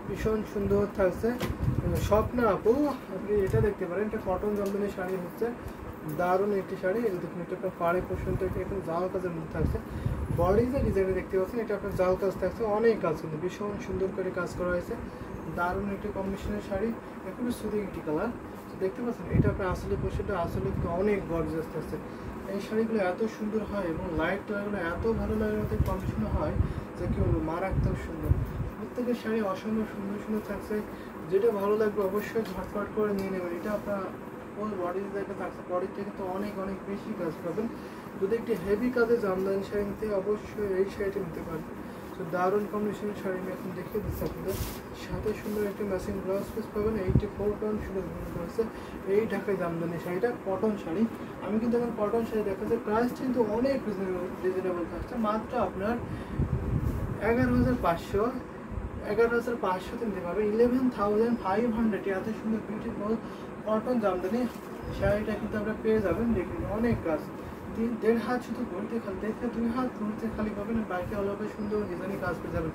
ভীষণ সুন্দর থাকছে। স্বপ্ন আপু, আপনি এটা দেখতে পারেন, এটা কটন জামদানি শাড়ি হচ্ছে, দারুণ একটি শাড়ি। এই দেখুন, এটা আপনার পাড়ে পোর্শনটা একটু জাল কাজের মধ্যে থাকছে। বডি যে ডিজাইনে দেখতে পাচ্ছেন, এটা আপনার জাল কাজ থাকছে, অনেক কাজ কিন্তু ভীষণ সুন্দর করে কাজ করা হয়েছে। দারুণ একটি কম্বিনেশনের শাড়ি, একটু সুদিং একটি কালার দেখতে পাচ্ছেন। এটা আপনার আসলে পোর্শনটা আসলে কিন্তু অনেক গর্জিয়াস থাকছে। এই শাড়িগুলো এত সুন্দর হয় এবং লাইট কালারগুলো এত ভালো লাগার মতো কম্বিনেশন হয় যে কি বলবো, মারাত্মক সুন্দর। প্রত্যেকের শাড়ি অসম্ভব সুন্দর সুন্দর থাকছে। যেটা ভালো লাগবে অবশ্যই ঝটপট করে নিয়ে নেবেন। এটা আপনার ফুল বডি দেখে থাকছে, বডির থেকে তো অনেক অনেক বেশি কাজ পাবেন। যদি একটি হেভি কাজে জামদানি শাড়ি নিতে অবশ্যই এই শাড়িটা নিতে পারেন। তো দারুণ কম্বিনেশনের শাড়ি আমি এখন দেখিয়ে দিচ্ছি আপনাদের। সাথে সুন্দর একটি ম্যাচিং ব্লাউজ পিস পাবেন। 84 সুন্দর করেছে এই ঢাকায় জামদানি শাড়িটা, কটন শাড়ি। আমি কিন্তু এখন কটন শাড়ি দেখাচ্ছি, প্রাইস কিন্তু অনেক রিজনেবল থাকছে, মাত্র আপনার 11,500। 11,500 নিতে পারবে, 11,500 এত সুন্দর বিউটিফুল কটন জামদানি শাড়িটা কিন্তু আপনারা পেয়ে যাবেন। দেখুন অনেক কাজ, 1.5 হাত শুধু ঘুরতে খালি দেখে 2 হাত ঘুরতে খালি পাবেন, বাইকে অলপে সুন্দর ডিজাইনের কাজ পেয়ে যাবেন।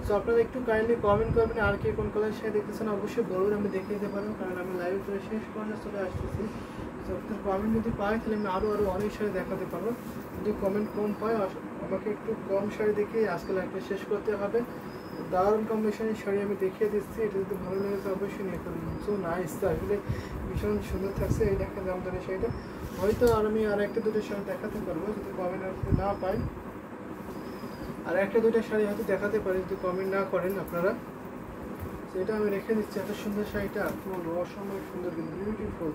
সো আপনারা একটু কাইন্ডলি কমেন্ট করবেন আর কে কোন কালার শাড়ি দেখতেছেন অবশ্যই বলবেন, আমি দেখিয়ে দিতে পারবো, কারণ আমি লাইভ শেষ করে চলে আসতেছি। সো আপনাদের কমেন্ট যদি পাই তাহলে আমি আরও অনেক শাড়ি দেখাতে পারবো। যদি কমেন্ট কম পাই আমাকে একটু কম শাড়ি দেখিয়ে আজকে লাইভটা শেষ করতে হবে। দারুণ কম্বিনেশনের শাড়ি আমি দেখিয়ে দিচ্ছি, এটা যদি ভালো লাগে তো অবশ্যই নিয়ে ফেলবেন। সো নাইস, আসলে ভীষণ সুন্দর থাকছে এই দেখা জামদানি শাড়িটা। হয়তো আর আমি আর একটা দুটো শাড়ি দেখাতে পারবো যদি কমেন্ট না পাই, আর একটা দুটো শাড়ি হয়তো দেখাতে পারি যদি কমেন্ট না করেন আপনারা। সেটা আমি রেখে দিচ্ছি। এত সুন্দর শাড়িটা অসম্ভব সুন্দর কিন্তু বিউটিফুল,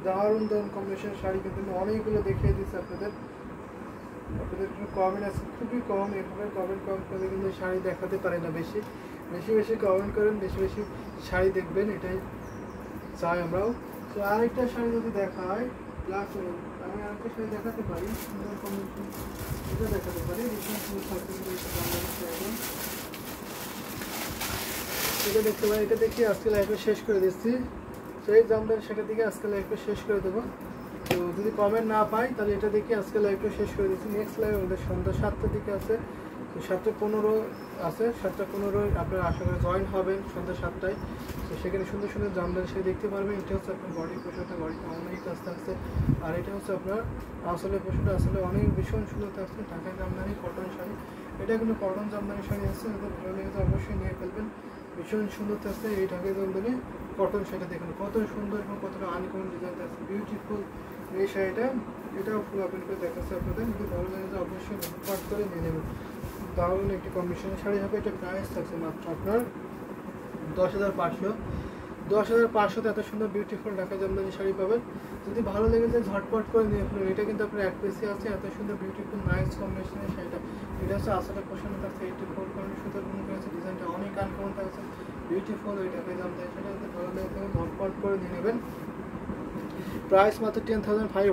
দারুণ দারুণ কম্বিনেশন শাড়ি কিন্তু আমি অনেকগুলো দেখিয়ে দিচ্ছি আপনাদের। আপনাদের কমেন্ট আছে খুবই কম, এভাবে কমেন্ট কম করে কিন্তু শাড়ি দেখাতে পারে না। বেশি বেশি বেশি কমেন্ট করেন, বেশি বেশি শাড়ি দেখবেন, এটাই চাই আমরাও। তো আরেকটা শাড়ি যদি দেখায় প্লাস আমি আরেকটা শাড়ি দেখাতে পারি, সুন্দর কম্বিনেশন এটা দেখাতে পারি। এটা দেখতে পারি, এটা দেখি আজকে লাইফে শেষ করে দিচ্ছি। সেই জামদানি সেটা দিকে আজকে লাইফে শেষ করে দেবো। তো যদি কমেন্ট না পাই তাহলে এটা দেখে আজকে লাইভটা শেষ করে দিচ্ছি। নেক্সট লাইভ আমাদের সন্ধ্যা 7টার দিকে আছে, তো 7:15 আছে, 7:15 আপনারা আশা করে জয়েন হবেন সন্ধ্যা 7টায়। তো সেখানে সুন্দর সুন্দর জামদানি শাড়ি দেখতে পারবেন। এটা হচ্ছে আপনার বডি পোশাকটা, বডিটা অনেক কাজ থাকছে। আর এটা হচ্ছে আপনার আসলে পোশাকটা আসলে অনেক ভীষণ সুন্দর থাকছে, ঢাকায় জামদানি কটন শাড়ি। এটা কিন্তু কটন জামদানি শাড়ি আছে, যদি ভালো লেগে অবশ্যই নিয়ে ফেলবেন। ভীষণ সুন্দর থাকছে এই ঢাকায় জামদানি কটন শাড়িটা, দেখুন কত সুন্দর এবং কতটা আনকমন ডিজাইন থাকছে, বিউটিফুল এই শাড়িটা। এটাও ফুল ওপেন করে দেখাচ্ছে আপনাদের, যদি ভালো লাগে তো অবশ্যই পাট করে নিয়ে নেবেন। দারুণ একটি কম্বিনেশনের শাড়ি হবে। এটা প্রাইস থাকছে মাত্র আপনার 10,500। 10,500তে এত সুন্দর বিউটিফুল ঢাকা জামদানি শাড়ি পাবেন। যদি ভালো লেগে যায় ঝটপট করে নিয়ে ফেলুন। এটা কিন্তু আপনার 1 পিসে আছে, এত সুন্দর বিউটিফুল নাইস কম্বিনেশনের শাড়িটা। এটা হচ্ছে আসলে পোষণ থাকছে 84 সুতোর গুণ করেছে, ডিজাইনটা অনেক আনকমন থাকছে, বিউটিফুল ওই ঢাকা জামদানি শাড়িটা। যদি ভালো লেগে থাকে ঝটপট করে নিয়ে নেবেন। প্রাইস মাত্র 10,500।